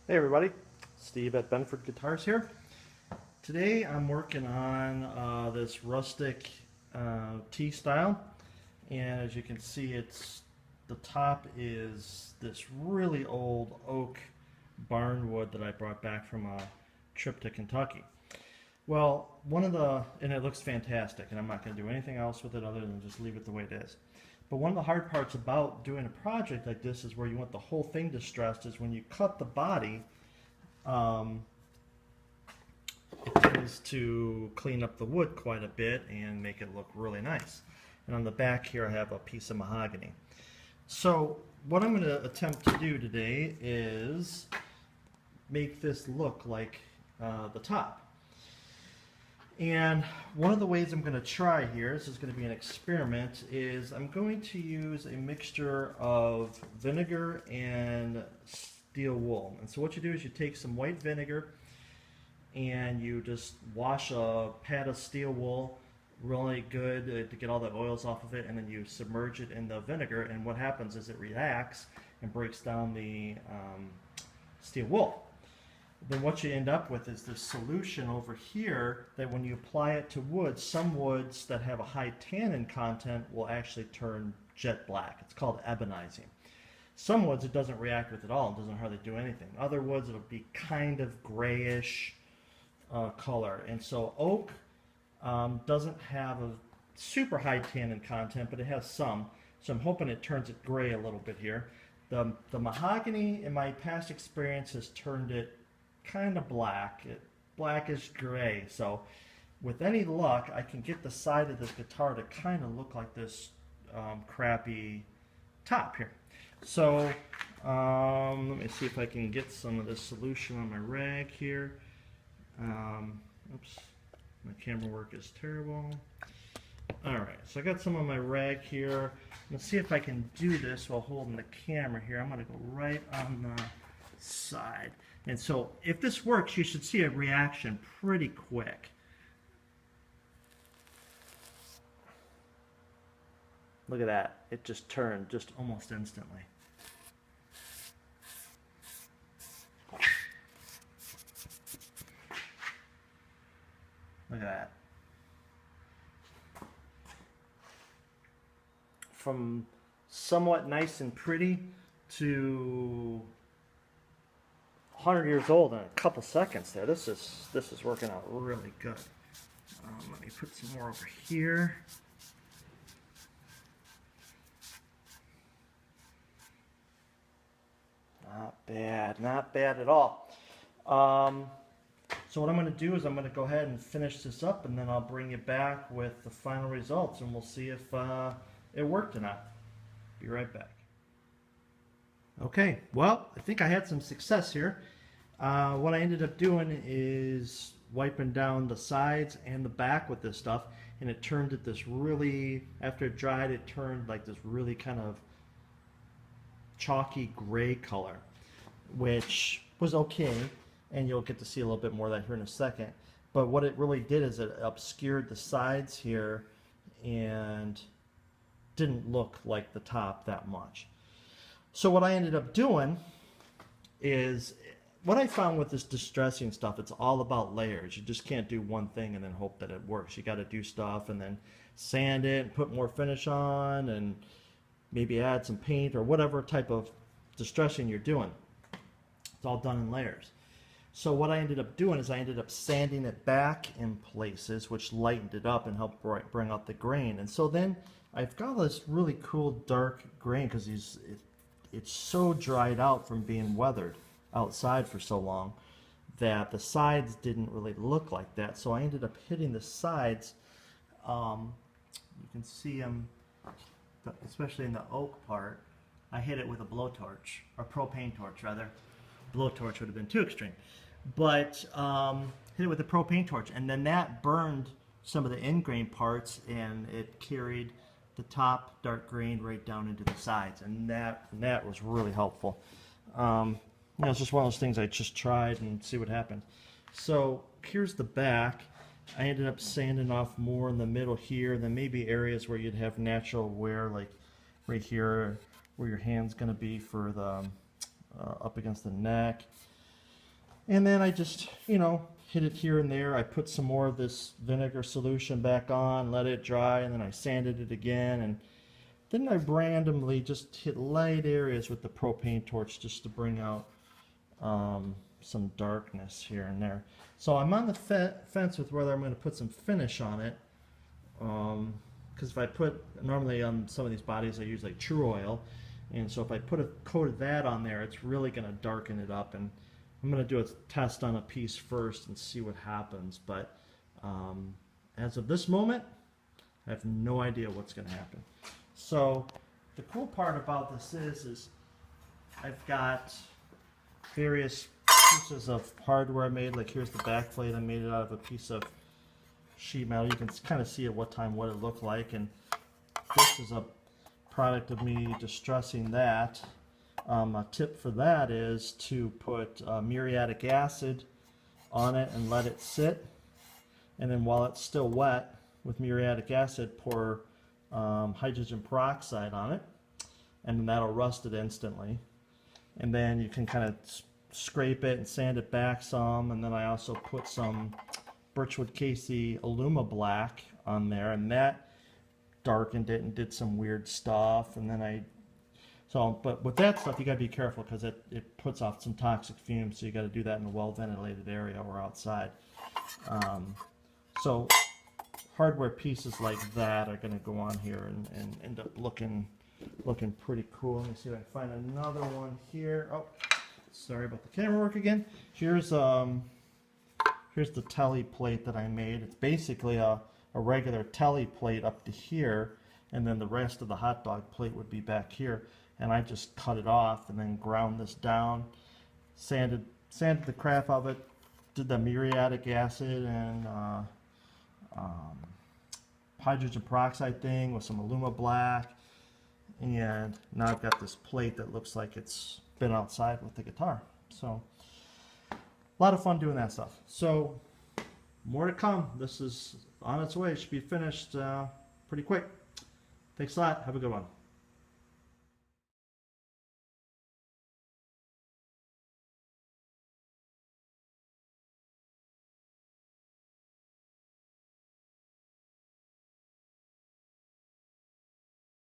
Hey everybody, Steve at Benford Guitars here. Today I'm working on this rustic T style, and as you can see, the top is this really old oak barnwood that I brought back from a trip to Kentucky. Well, and it looks fantastic, and I'm not going to do anything else with it other than just leave it the way it is. But one of the hard parts about doing a project like this is where you want the whole thing distressed is when you cut the body. Um, it tends to clean up the wood quite a bit and make it look really nice. And on the back here I have a piece of mahogany. So what I'm going to attempt to do today is make this look like the top. And one of the ways I'm going to try here, this is going to be an experiment, is I'm going to use a mixture of vinegar and steel wool. And so what you do is you take some white vinegar and you just wash a pad of steel wool really good to get all the oils off of it, and then you submerge it in the vinegar, and what happens is it reacts and breaks down the steel wool. Then what you end up with is this solution over here that when you apply it to wood, some woods that have a high tannin content will actually turn jet black. It's called ebonizing. Some woods it doesn't react with at all. It doesn't hardly do anything. Other woods it'll be kind of grayish color. And so oak doesn't have a super high tannin content, but it has some. So I'm hoping it turns it gray a little bit here. The mahogany in my past experience has turned it kind of black, blackish gray. So with any luck, I can get the side of this guitar to kind of look like this crappy top here. So let me see if I can get some of this solution on my rag here. Oops, my camera work is terrible. Alright, so I got some on my rag here. Let's see if I can do this while holding the camera here. I'm going to go right on the side. And so if this works, you should see a reaction pretty quick. Look at that. It just turned just almost instantly. Look at that. From somewhat nice and pretty to 100 years old in a couple seconds there. This is working out really good. Let me put some more over here. Not bad, not bad at all. So what I'm going to do is I'm going to go ahead and finish this up, and then I'll bring you back with the final results, and we'll see if it worked or not. Be right back. Okay, well, I think I had some success here. What I ended up doing is wiping down the sides and the back with this stuff, and it turned it this really, after it dried, it turned like this really kind of chalky gray color, which was okay, and you'll get to see a little bit more of that here in a second. But what it really did is it obscured the sides here and didn't look like the top that much. So what I ended up doing is, what I found with this distressing stuff, it's all about layers. You just can't do one thing and then hope that it works. You got to do stuff and then sand it and put more finish on and maybe add some paint or whatever type of distressing you're doing. It's all done in layers. So what I ended up doing is I ended up sanding it back in places, which lightened it up and helped bring out the grain. And so then I've got this really cool dark grain because it's so dried out from being weathered outside for so long that the sides didn't really look like that. So I ended up hitting the sides. You can see them, especially in the oak part. I hit it with a blowtorch, or propane torch rather. Blowtorch would have been too extreme, but hit it with a propane torch, and then that burned some of the ingrain parts, and it carried the top dark grain right down into the sides, and that was really helpful. You know, it's just one of those things I just tried and see what happened. So here's the back. I ended up sanding off more in the middle here, and then maybe areas where you'd have natural wear, like right here where your hand's going to be for the up against the neck. And then I just, you know, hit it here and there. I put some more of this vinegar solution back on, let it dry, and then I sanded it again. And then I randomly just hit light areas with the propane torch just to bring out some darkness here and there. So I'm on the fence with whether I'm going to put some finish on it. Because if I put, normally on some of these bodies I use like True Oil. And so if I put a coat of that on there, it's really going to darken it up. And I'm going to do a test on a piece first and see what happens. But as of this moment, I have no idea what's going to happen. So the cool part about this is I've got various pieces of hardware I made. Like here's the back plate. I made it out of a piece of sheet metal. You can kind of see at what time what it looked like. And this is a product of me distressing that. A tip for that is to put muriatic acid on it and let it sit, and then while it's still wet with muriatic acid, pour hydrogen peroxide on it, and then that'll rust it instantly. And then you can kind of scrape it and sand it back some, and then I also put some Birchwood Casey Aluma Black on there, and that darkened it and did some weird stuff. And then but with that stuff you got to be careful because it puts off some toxic fumes, so you got to do that in a well ventilated area or outside. So hardware pieces like that are going to go on here and end up looking pretty cool. Let me see if I can find another one here. Oh, sorry about the camera work again. Here's the telly plate that I made. It's basically a regular telly plate up to here, and then the rest of the hot dog plate would be back here. And I just cut it off and then ground this down, sanded the crap out of it, did the muriatic acid and hydrogen peroxide thing with some Aluma Black, and now I've got this plate that looks like it's been outside with the guitar. So a lot of fun doing that stuff. So more to come. This is on its way. It should be finished pretty quick. Thanks a lot. Have a good one.